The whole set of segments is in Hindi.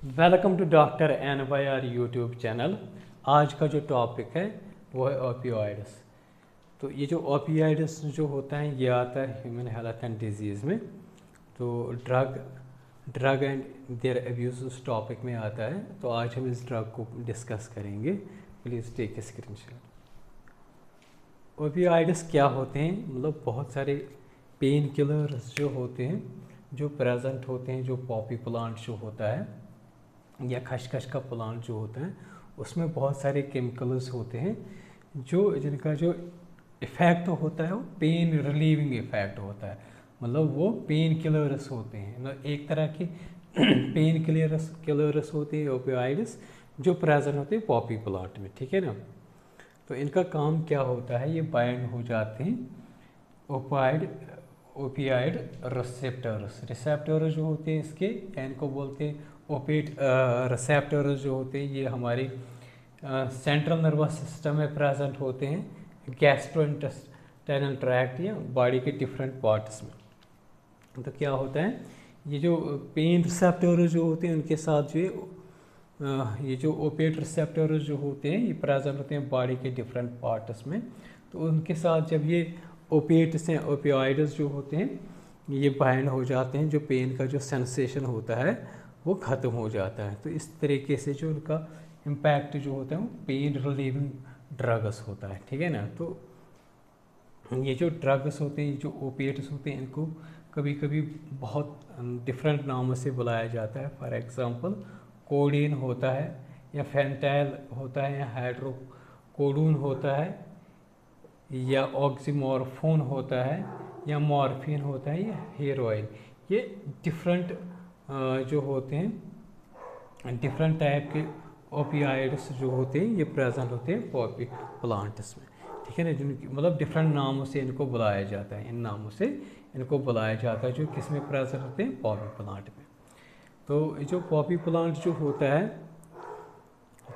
Welcome to doctor N Y R YouTube channel. आज का जो टॉपिक है वो है ओपियोइड्स। तो ये जो ओपियोइड्स जो होता है ये आता है ह्यूमन हेल्थ एंड डिजीज़ में। तो ड्रग एंड देयर अब्यूज उस टॉपिक में आता है। तो आज हम इस ड्रग को डिस्कस करेंगे। Please take a screenshot. Opioids क्या होते हैं, मतलब बहुत सारे पेन किलर्स जो होते हैं जो प्रेजेंट होते हैं, जो पॉपी प्लांट जो होता है या खसखस का प्लांट जो होता है उसमें बहुत सारे केमिकल्स होते हैं जो जिनका जो इफ़ेक्ट होता है वो पेन रिलीविंग इफ़ेक्ट होता है। मतलब वो पेन किलर्स होते हैं, मतलब एक तरह के पेन किलर्स होते हैं ओपियोइड्स जो प्रेजेंट होते हैं पॉपी प्लांट में, ठीक है ना। तो इनका काम क्या होता है, ये बाइंड हो जाते हैं ओपियाइड रिसेप्टर्स जो होते हैं इसके, इनको बोलते हैं ओपिएट रिसेप्टर्स जो होते हैं। ये हमारे सेंट्रल नर्वस सिस्टम में प्रेजेंट होते हैं, गैस्ट्रोइंटेस्टाइनल ट्रैक्ट या बॉडी के डिफरेंट पार्ट्स में। तो क्या होता है, ये जो पेन रिसेप्टर्स जो होते हैं उनके साथ जो ये जो ओपिएट रिसेप्टर्स जो होते हैं ये प्रेजेंट होते हैं बॉडी के डिफरेंट पार्ट्स में। तो उनके साथ जब ये ओपिएट्स हैं, ओपियोइड्स जो होते हैं ये बाइंड हो जाते हैं, जो पेन का जो सेंसेशन होता है वो ख़त्म हो जाता है। तो इस तरीके से जो उनका इम्पैक्ट जो होता है वो पेन रिलीविंग ड्रग्स होता है, ठीक है ना। तो ये जो ड्रग्स होते हैं, ये जो ओपिएट्स होते हैं, इनको कभी कभी बहुत डिफरेंट नामों से बुलाया जाता है। फॉर एग्जांपल कोडीन होता है या फेंटाइल होता है या हाइड्रोकोडोन होता है या ऑक्सीमोरफोन होता है या मॉर्फिन होता है या हेरोइन। ये डिफरेंट जो होते हैं, डिफरेंट टाइप के ओपियोइड्स जो होते हैं ये प्रेजेंट होते हैं पॉपी प्लांट्स में, ठीक है ना। जिनकी मतलब डिफरेंट नामों से इनको बुलाया जाता है, इन नामों से इनको बुलाया जाता है जो किस में प्रेजेंट होते हैं, पॉपी प्लांट में। तो ये जो पॉपी प्लांट जो होता है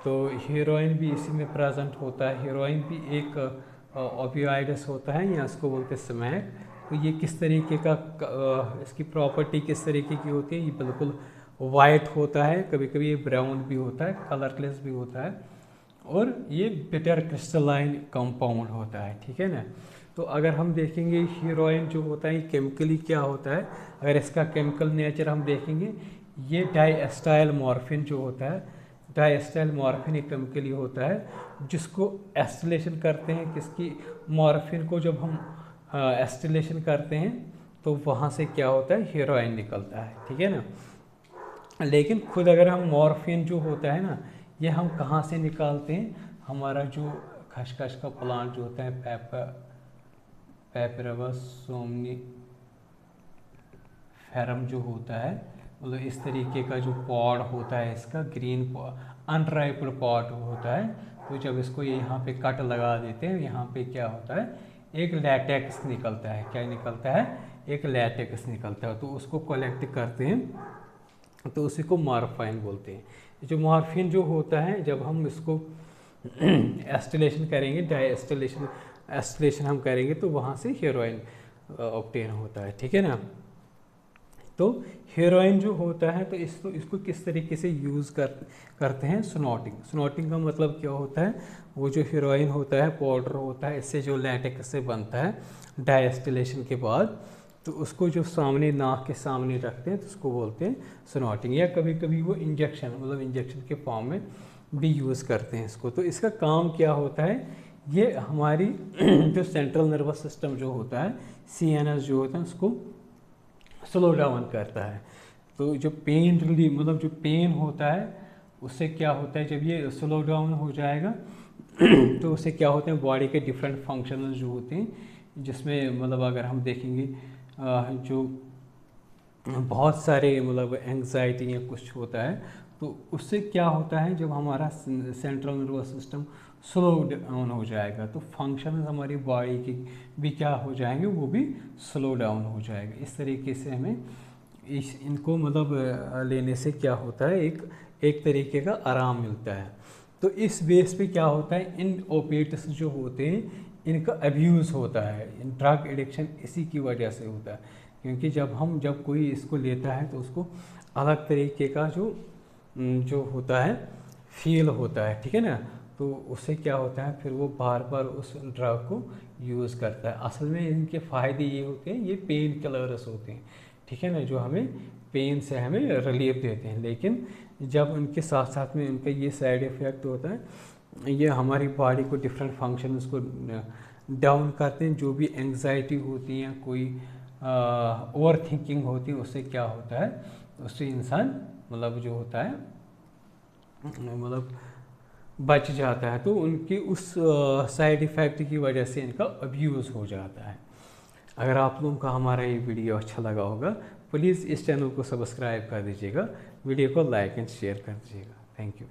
तो हेरोइन भी इसी में प्रेजेंट होता है। हेरोइन भी एक ओपियोइड्स होता है या इसको बोलते हैं स्मैक। तो ये किस तरीके का इसकी प्रॉपर्टी किस तरीके की होती है, ये बिल्कुल वाइट होता है, कभी कभी ये ब्राउन भी होता है, कलरलेस भी होता है, और ये बिटर क्रिस्टलाइन कंपाउंड होता है, ठीक है ना। तो अगर हम देखेंगे हीरोइन जो होता है केमिकली क्या होता है, अगर इसका केमिकल नेचर हम देखेंगे, ये डाइएस्टाइल मॉर्फिन जो होता है, डाइएस्टाइल मॉर्फिन एक केमिकली होता है जिसको एस्टिलेशन करते हैं, किसकी मॉर्फिन को जब हम एस्टिलेशन करते हैं तो वहाँ से क्या होता है, हेरोइन निकलता है, ठीक है ना। लेकिन खुद अगर हम मॉर्फिन जो होता है ना, ये हम कहाँ से निकालते हैं, हमारा जो खसखस का प्लांट जो होता है पैपरबस सोमनीफेरम जो होता है, मतलब इस तरीके का जो पॉड होता है इसका ग्रीन अनराइप्ड पॉड होता है। तो जब इसको यहाँ पे कट लगा देते हैं, यहाँ पे क्या होता है, एक लैटेक्स निकलता है। क्या निकलता है, एक लैटेक्स निकलता है। तो उसको कलेक्ट करते हैं तो उसी को मॉर्फिन बोलते हैं। जो मॉर्फिन जो होता है जब हम इसको एस्टिलेशन करेंगे, एस्टिलेशन हम करेंगे तो वहाँ से हेरोइन ऑब्टेन होता है, ठीक है ना। तो हेरोइन जो होता है तो इसको किस तरीके से यूज़ करते हैं, स्नॉटिंग का मतलब क्या होता है, वो जो हेरोइन होता है पाउडर होता है, इससे जो लैटेक्स से बनता है डाइएस्टिलेशन के बाद, तो उसको जो सामने नाक के सामने रखते हैं तो उसको बोलते हैं स्नॉटिंग। या कभी कभी वो इंजेक्शन, मतलब इंजेक्शन के फॉर्म में भी यूज़ करते हैं इसको। तो इसका काम क्या होता है, ये हमारी जो सेंट्रल नर्वस सिस्टम जो होता है, CNS जो होता है, उसको स्लो डाउन करता है। तो जो पेन रिलीव, मतलब जो पेन होता है उससे क्या होता है, जब ये स्लो डाउन हो जाएगा तो उससे क्या होते हैं, बॉडी के डिफरेंट फंक्शंस जो होते हैं, जिसमें मतलब अगर हम देखेंगे जो बहुत सारे मतलब एंग्जाइटी या कुछ होता है, तो उससे क्या होता है, जब हमारा central nervous system slow down हो जाएगा तो फंक्शन हमारी बॉडी की भी क्या हो जाएंगे, वो भी स्लो डाउन हो जाएगा। इस तरीके से हमें इनको मतलब लेने से क्या होता है, एक तरीके का आराम मिलता है। तो इस बेस पे क्या होता है, इन ओपिएट्स जो होते हैं इनका अब्यूज़ होता है, ड्रग एडिक्शन इसी की वजह से होता है। क्योंकि जब कोई इसको लेता है तो उसको अलग तरीके का जो जो होता है फील होता है, ठीक है ना। तो उससे क्या होता है, फिर वो बार बार उस ड्रग को यूज़ करता है। असल में इनके फ़ायदे ये होते हैं, ये पेन किलर्स होते हैं, ठीक है ना, जो हमें पेन से हमें रिलीफ देते हैं। लेकिन जब उनके साथ साथ में उनका ये साइड इफ़ेक्ट होता है, ये हमारी बॉडी को डिफरेंट फंक्शन उसको डाउन करते हैं। जो भी एंग्जाइटी होती है, कोई ओवर थिंकिंग होती है, उससे क्या होता है, उससे इंसान मतलब जो होता है मतलब बच जाता है। तो उनकी उस साइड इफ़ेक्ट की वजह से इनका अब्यूज़ हो जाता है। अगर आप लोगों को हमारा ये वीडियो अच्छा लगा होगा, प्लीज़ इस चैनल को सब्सक्राइब कर दीजिएगा, वीडियो को लाइक एंड शेयर कर दीजिएगा। Thank you.